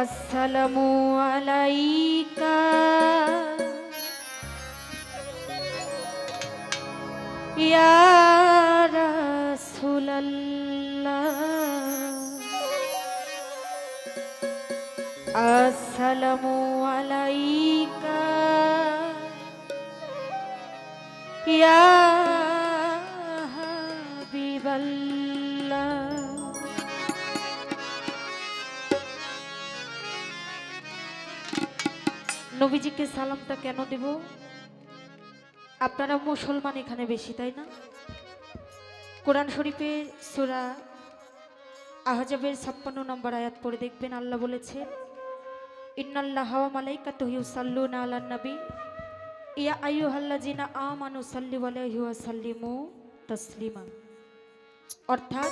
আসসালামু আলাইকা ইয়া রাসূলাল্লাহ। আসসালামু আলাইকা ইয়া হাবিবাল্লাহ। নবীজিকে সালামটা কেন দেব? আপনারা মুসলমান এখানে বেশি, তাই না? কোরআন শরীফের সূরা আহজাবের 56 নম্বর আয়াত পড়ে দেখবেন, আল্লাহ বলেছেন, ইন্নাল্লাহা ওয়া মালাইকাতুহু ইউসাল্লুনা আলান নবী ইয়া আইয়ুহাল্লাযিনা আমানু সাল্লু আলাইহি ওয়া সাল্লিমু তাসলিমা। অর্থাৎ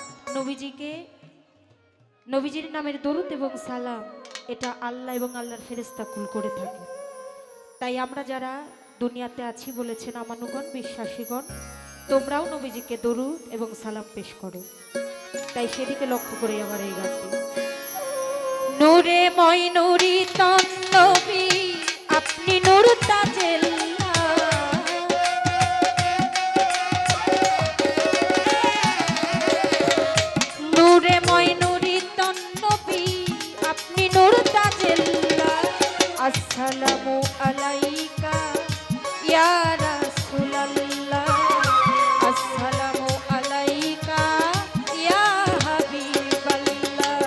নবীজির নামের দরুদ এবং সালাম এটা আল্লাহ এবং আল্লাহর ফেরেশতা কুল করে থাকে। তাই আমরা যারা দুনিয়াতে আছি বলেছেন আমানুগণ, বিশ্বাসীগণ, তোমরাও নবীজিকে দরুদ এবং সালাম পেশ করো। তাই সেদিকে লক্ষ্য করে আমার এই গানটি। নূরে ময়নুরি তন নবী আপনি নূর তাজেল্লা, নূরে ময়নুরি তন নবী আপনি নূর তাজেল্লা। আসসালামু আলাইকা ইয়া রাসূলাল্লাহ, আসসালামু আলাইকা ইয়া হাবিবাল্লাহ।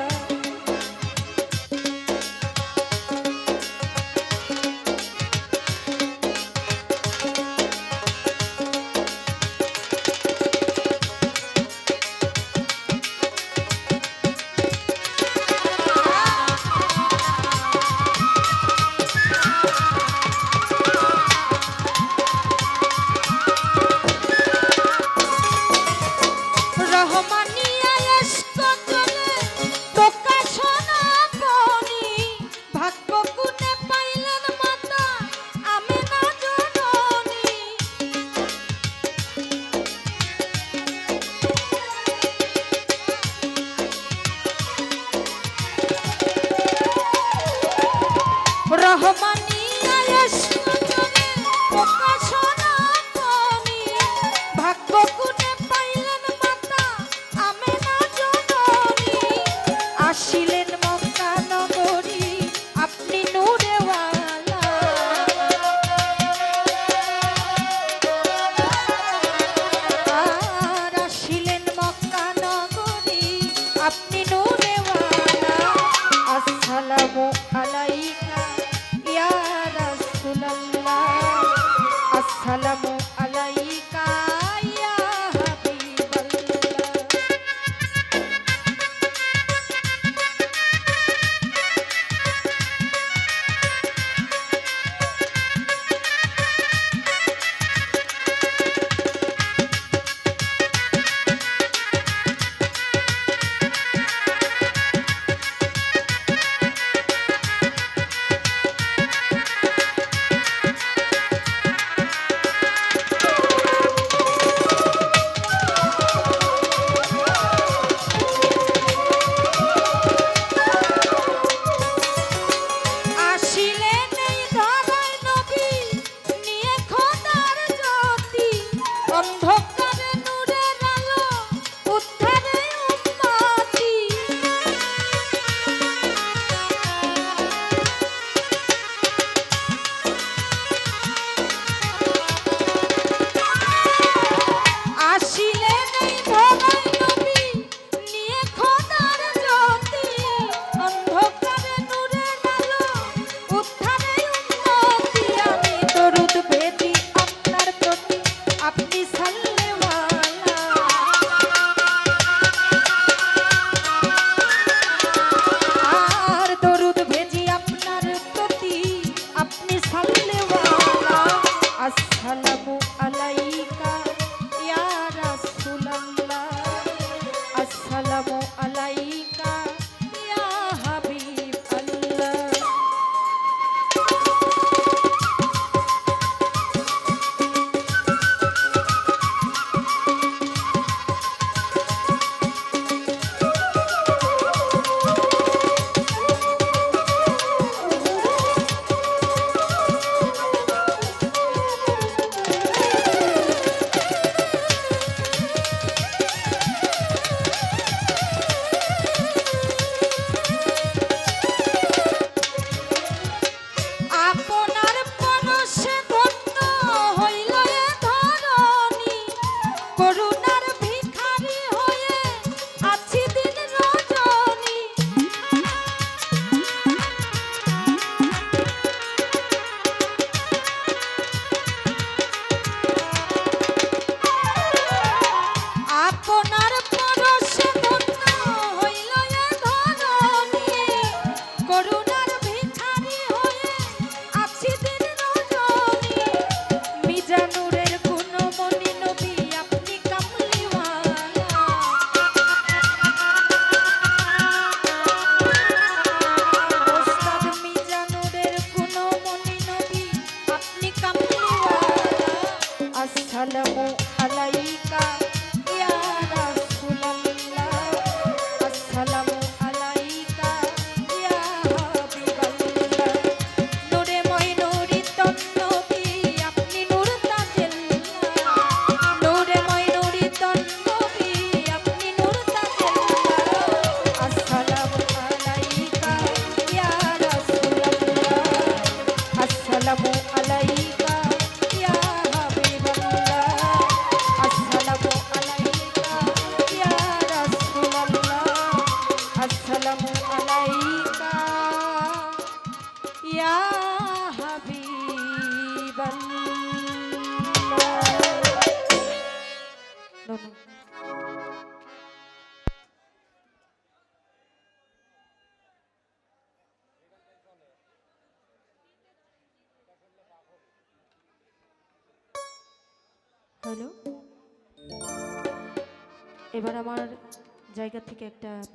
ধন্যবাদ। হ্যালো, এবার আমার জায়গা থেকে একটা